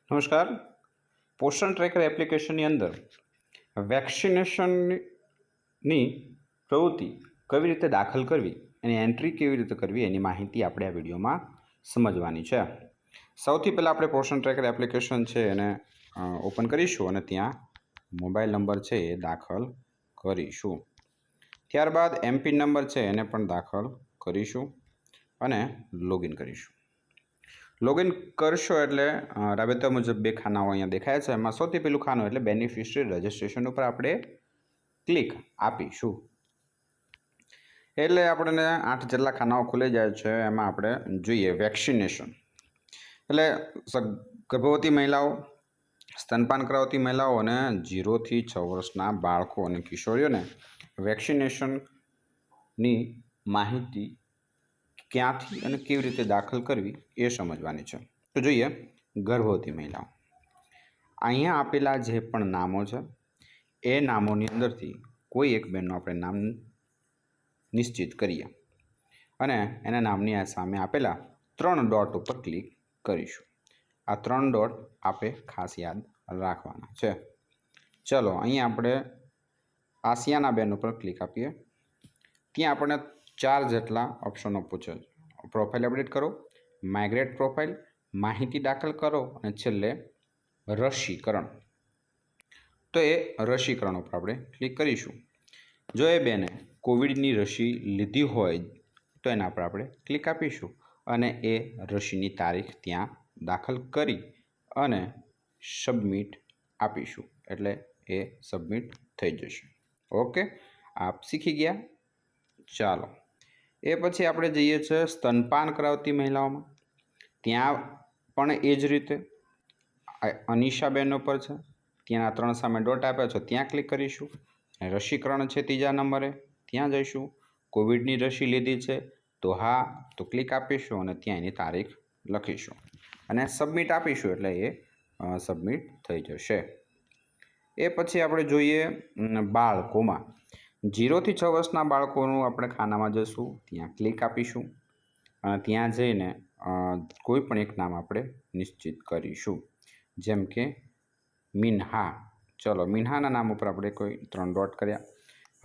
નમસ્કાર. પોષણ ટ્રેકર એપ્લિકેશનની અંદર વેક્સિનેશનની પ્રવૃત્તિ કેવી રીતે દાખલ કરવી, એની એન્ટ્રી કેવી રીતે કરવી, એની માહિતી આપણે આ વિડીયોમાં સમજવાની છે. સૌથી પહેલાં આપણે પોષણ ટ્રેકર એપ્લિકેશન છે એને ઓપન કરીશું અને ત્યાં મોબાઈલ નંબર છે એ દાખલ કરીશું. ત્યારબાદ એમપિન નંબર છે એને પણ દાખલ કરીશું અને લોગિન કરીશું. લોગિન કરશો એટલે રાબેતા મુજબ બે ખાનાઓ અહીંયા દેખાય છે. એમાં સૌથી પહેલું ખાનું એટલે બેનિફિશરી રજિસ્ટ્રેશન ઉપર આપણે ક્લિક આપીશું એટલે આપણને 8 જેટલા ખાનાઓ ખુલી જાય છે. એમાં આપણે જોઈએ વેક્સિનેશન એટલે ગર્ભવતી મહિલાઓ, સ્તનપાન કરાવતી મહિલાઓ અને 0 થી 6 વર્ષના બાળકો અને કિશોરીઓને વેક્સિનેશનની માહિતી ક્યાંથી અને કેવી રીતે દાખલ કરવી એ સમજવાની છે. તો જોઈએ ગર્ભવતી મહિલાઓ. અહીંયા આપેલા જે પણ નામો છે એ નામોની અંદરથી કોઈ એક બેનનું આપણે નામ નિશ્ચિત કરીએ અને એના નામની આ સામે આપેલા 3 ડોટ ઉપર ક્લિક કરીશું. આ 3 ડોટ આપણે ખાસ યાદ રાખવાના છે. ચલો અહીંયા આપણે આસિયાના બેન ઉપર ક્લિક આપીએ. ત્યાં આપણને 4 જેટલા ઓપ્શનો પૂછે છે. પ્રોફાઇલ અપડેટ કરો, માઇગ્રેટ પ્રોફાઇલ, માહિતી દાખલ કરો અને છેલ્લે રસીકરણ. તો એ રસીકરણ ઉપર આપણે ક્લિક કરીશું. જો એ બેને કોવિડની રસી લીધી હોય તો એના પર આપણે ક્લિક આપીશું અને એ રસીની તારીખ ત્યાં દાખલ કરી અને સબમિટ આપીશું એટલે એ સબમિટ થઈ જશે. ઓકે, આપ શીખી ગયા. ચાલો એ પછી આપણે જઈએ છીએ સ્તનપાન કરાવતી મહિલાઓમાં. ત્યાં પણ એ જ રીતે અનિશાબેન ઉપર છે. ત્યાંના 3 સામે ડોટ આપ્યા છે, ત્યાં ક્લિક કરીશું. રસીકરણ છે 3જા નંબરે, ત્યાં જઈશું. કોવિડની રસી લીધી છે તો હા, તો ક્લિક આપીશું અને ત્યાં એની તારીખ લખીશું અને સબમિટ આપીશું એટલે એ સબમિટ થઈ જશે. એ પછી આપણે જોઈએ બાળકોમાં. 0 થી 6 વર્ષના બાળકોનું આપણે ખાનામાં જઈશું, ત્યાં ક્લિક આપીશું અને ત્યાં જઈને કોઈ પણ એક નામ આપણે નિશ્ચિત કરીશું, જેમ કે મિન્હા. ચલો મિન્હાના નામ ઉપર આપણે કોઈ 3 ડોટ કર્યા.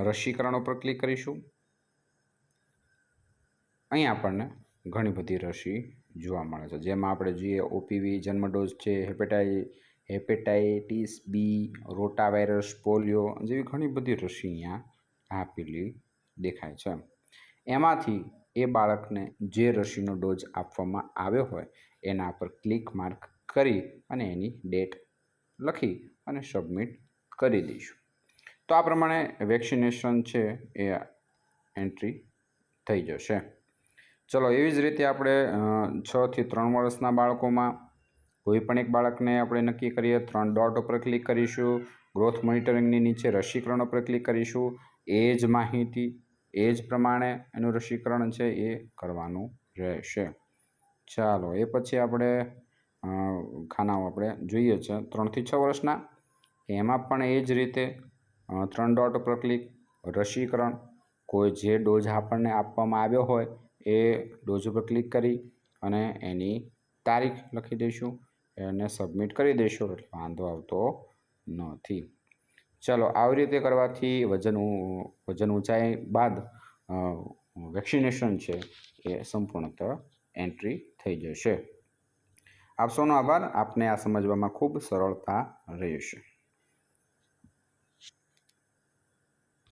રસીકરણ ઉપર ક્લિક કરીશું. અહીં આપણને ઘણી બધી રસી જોવા મળે છે, જેમાં આપણે જોઈએ ઓપીવી, જન્મડોઝ છે, હેપેટાઇટિસ બી, રોટાવાયરસ, પોલિયો જેવી ઘણી બધી રસી અહીંયા આપેલી દેખાય છે. એમાંથી એ બાળકને જે રસીનો ડોઝ આપવામાં આવ્યો હોય એના પર ક્લિક માર્ક કરી અને એની ડેટ લખી અને સબમિટ કરી દઈશું. તો આ પ્રમાણે વેક્સિનેશન છે એ એન્ટ્રી થઈ જશે. ચલો એવી જ રીતે આપણે 6 થી 3 વર્ષના બાળકોમાં કોઈ પણ એક બાળકને આપણે નક્કી કરીએ. 3 ડોટ ઉપર ક્લિક કરીશું. ગ્રોથ મોનિટરિંગની નીચે રસીકરણ ઉપર ક્લિક કરીશું. એ જ માહિતી એ જ પ્રમાણે એનું રસીકરણ છે એ કરવાનું રહેશે. ચાલો એ પછી આપણે ખાનાઓ આપણે જોઈએ છે 3 થી 6 વર્ષના. એમાં પણ એ જ રીતે 3 ડોટ ઉપર ક્લિક, રસીકરણ, કોઈ જે ડોઝ આપણને આપવામાં આવ્યો હોય એ ડોઝ ઉપર ક્લિક કરી અને એની તારીખ લખી દઈશું એને સબમિટ કરી દઈશું એટલે વાંધો આવતો નથી. ચલો આવી રીતે કરવાથી વજન ઊંચાઈ બાદ વેક્સિનેશન છે એ સંપૂર્ણતઃ એન્ટ્રી થઈ જશે. આપ સૌનો આભાર. આપને આ સમજવામાં ખૂબ સરળતા રહેશે.